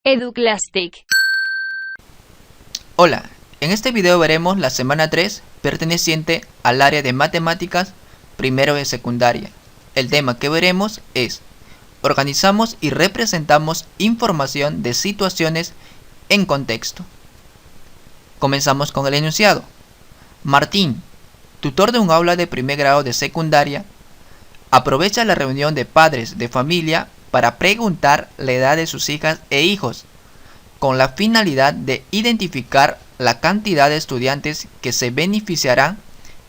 Educlastic. Hola, en este video veremos la semana 3 perteneciente al área de matemáticas primero de secundaria. El tema que veremos es: organizamos y representamos información de situaciones en contexto. Comenzamos con el enunciado. Martín, tutor de un aula de primer grado de secundaria, aprovecha la reunión de padres de familia para preguntar la edad de sus hijas e hijos, con la finalidad de identificar la cantidad de estudiantes que se beneficiarán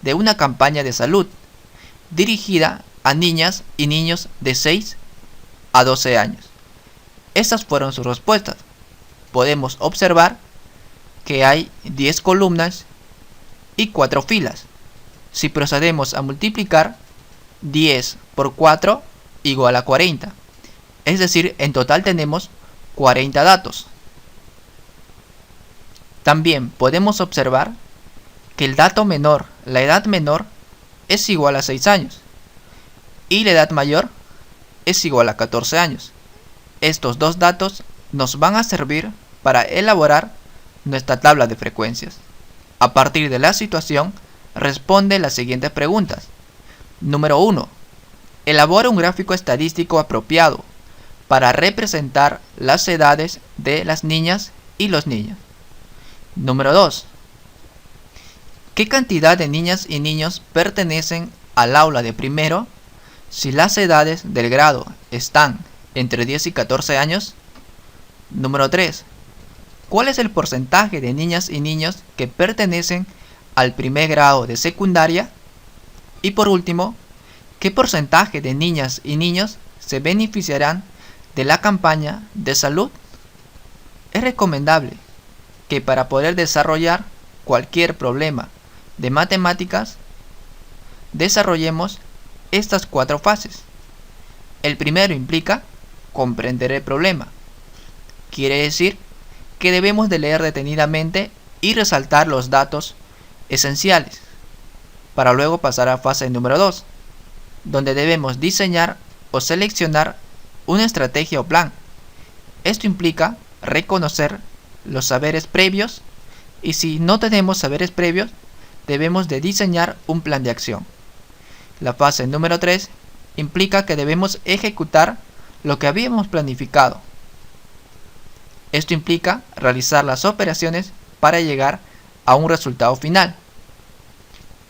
de una campaña de salud dirigida a niñas y niños de 6 a 12 años. Estas fueron sus respuestas. Podemos observar que hay 10 columnas y 4 filas. Si procedemos a multiplicar, 10 por 4 igual a 40. Es decir, en total tenemos 40 datos. También podemos observar que el dato menor, la edad menor, es igual a 6 años y la edad mayor es igual a 14 años. Estos dos datos nos van a servir para elaborar nuestra tabla de frecuencias. A partir de la situación, responde las siguientes preguntas. Número 1. Elabora un gráfico estadístico apropiado para representar las edades de las niñas y los niños. Número 2. ¿Qué cantidad de niñas y niños pertenecen al aula de primero si las edades del grado están entre 10 y 14 años? Número 3. ¿Cuál es el porcentaje de niñas y niños que pertenecen al primer grado de secundaria? Y por último, ¿qué porcentaje de niñas y niños se beneficiarán de la campaña de salud? Es recomendable que para poder desarrollar cualquier problema de matemáticas, desarrollemos estas 4 fases. El primero implica comprender el problema. Quiere decir que debemos de leer detenidamente y resaltar los datos esenciales, para luego pasar a fase número 2, donde debemos diseñar o seleccionar una estrategia o plan. Esto implica reconocer los saberes previos, y si no tenemos saberes previos, debemos de diseñar un plan de acción. La fase número 3 implica que debemos ejecutar lo que habíamos planificado. Esto implica realizar las operaciones para llegar a un resultado final.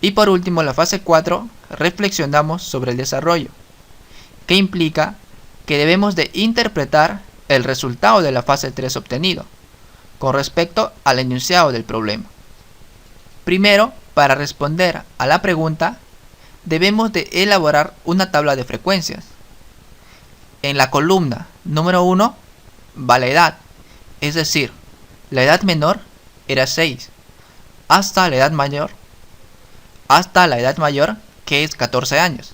Y por último, la fase 4, reflexionamos sobre el desarrollo, que implica que debemos de interpretar el resultado de la fase 3 obtenido con respecto al enunciado del problema. Primero, para responder a la pregunta, debemos de elaborar una tabla de frecuencias. En la columna número 1 va la edad, es decir, la edad menor era 6, hasta la edad mayor, que es 14 años.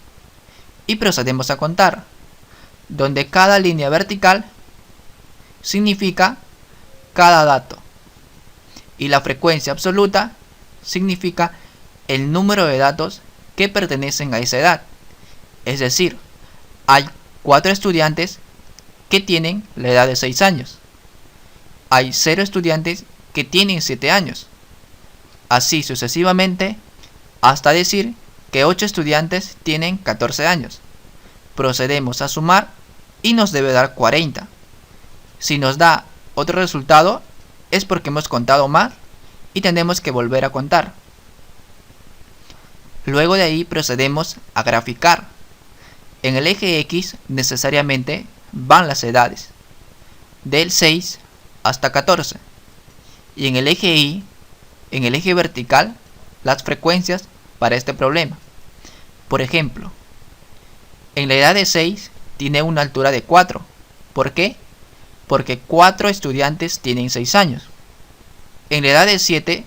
Y procedemos a contar, donde cada línea vertical significa cada dato y la frecuencia absoluta significa el número de datos que pertenecen a esa edad. Es decir, hay 4 estudiantes que tienen la edad de 6 años. Hay 0 estudiantes que tienen 7 años. Así sucesivamente, hasta decir que 8 estudiantes tienen 14 años. Procedemos a sumar y nos debe dar 40. Si nos da otro resultado, es porque hemos contado más y tenemos que volver a contar. Luego de ahí procedemos a graficar. En el eje X necesariamente van las edades, del 6 hasta 14. Y en el eje Y, en el eje vertical, las frecuencias para este problema. Por ejemplo, en la edad de 6 tiene una altura de 4. ¿Por qué? Porque 4 estudiantes tienen 6 años. En la edad de 7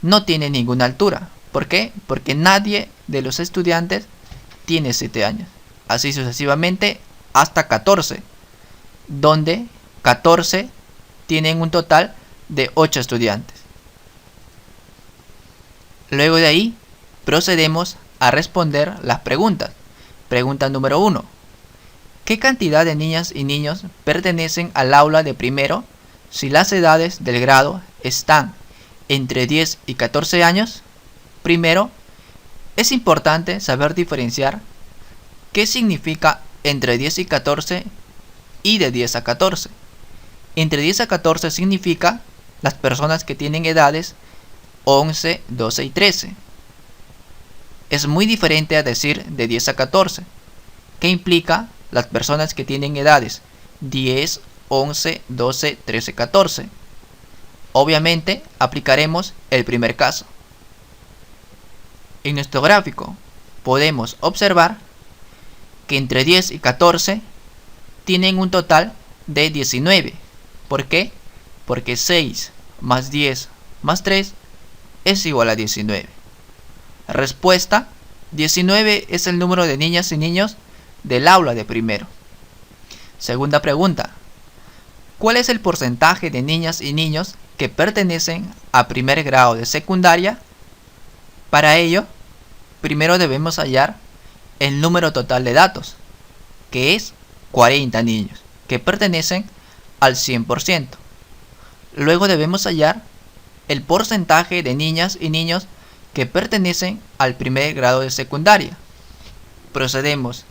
no tiene ninguna altura. ¿Por qué? Porque nadie de los estudiantes tiene 7 años. Así sucesivamente hasta 14, donde 14 tienen un total de 8 estudiantes. Luego de ahí procedemos a responder las preguntas. Pregunta número 1. ¿Qué cantidad de niñas y niños pertenecen al aula de primero si las edades del grado están entre 10 y 14 años? Primero, es importante saber diferenciar qué significa entre 10 y 14 y de 10 a 14. Entre 10 a 14 significa las personas que tienen edades 11, 12 y 13. Es muy diferente a decir de 10 a 14, que implica las personas que tienen edades 10, 11, 12, 13, 14. Obviamente aplicaremos el primer caso. En nuestro gráfico podemos observar que entre 10 y 14 tienen un total de 19. ¿Por qué? Porque 6 más 10 más 3 es igual a 19. Respuesta: 19 es el número de niñas y niños del aula de primero. Segunda pregunta: ¿cuál es el porcentaje de niñas y niños que pertenecen a primer grado de secundaria? Para ello, primero debemos hallar el número total de datos, que es 40 niños, que pertenecen al 100%. Luego debemos hallar el porcentaje de niñas y niños que pertenecen al primer grado de secundaria. Procedemos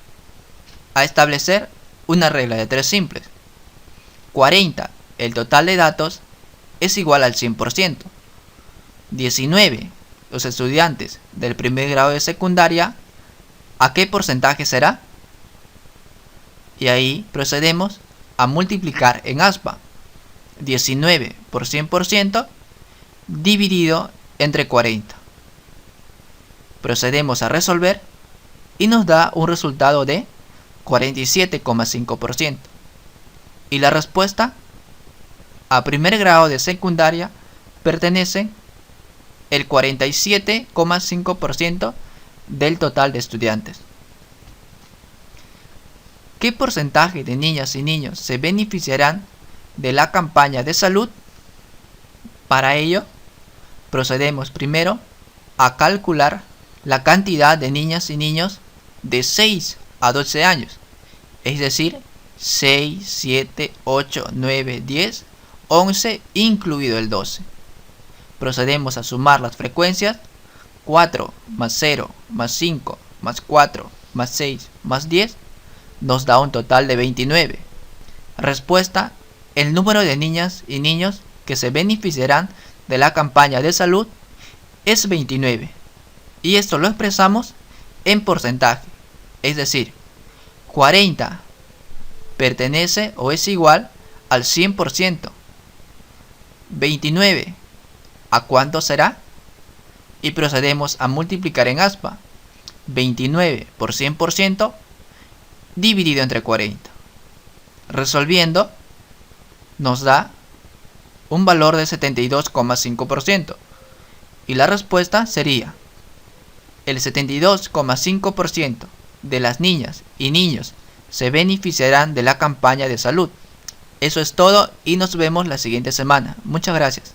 a establecer una regla de 3 simples. 40, el total de datos, es igual al 100%. 19, los estudiantes del primer grado de secundaria, ¿a qué porcentaje será? Y ahí procedemos a multiplicar en aspa 19 por 100% dividido entre 40. Procedemos a resolver y nos da un resultado de 47,5%. Y la respuesta: a primer grado de secundaria pertenecen el 47,5% del total de estudiantes. ¿Qué porcentaje de niñas y niños se beneficiarán de la campaña de salud? Para ello, procedemos primero a calcular la cantidad de niñas y niños de 6 a 12 años, es decir, 6, 7, 8, 9, 10, 11, incluido el 12. Procedemos a sumar las frecuencias: 4 más 0 más 5 más 4 más 6 más 10 nos da un total de 29. Respuesta: el número de niñas y niños que se beneficiarán de la campaña de salud es 29. Y esto lo expresamos en porcentaje, es decir, 40 pertenece o es igual al 100%. 29, ¿a cuánto será? Y procedemos a multiplicar en aspa 29 por 100% dividido entre 40. Resolviendo, nos da un valor de 72,5%. Y la respuesta sería: el 72,5% de las niñas y niños se beneficiarán de la campaña de salud. Eso es todo y nos vemos la siguiente semana. Muchas gracias.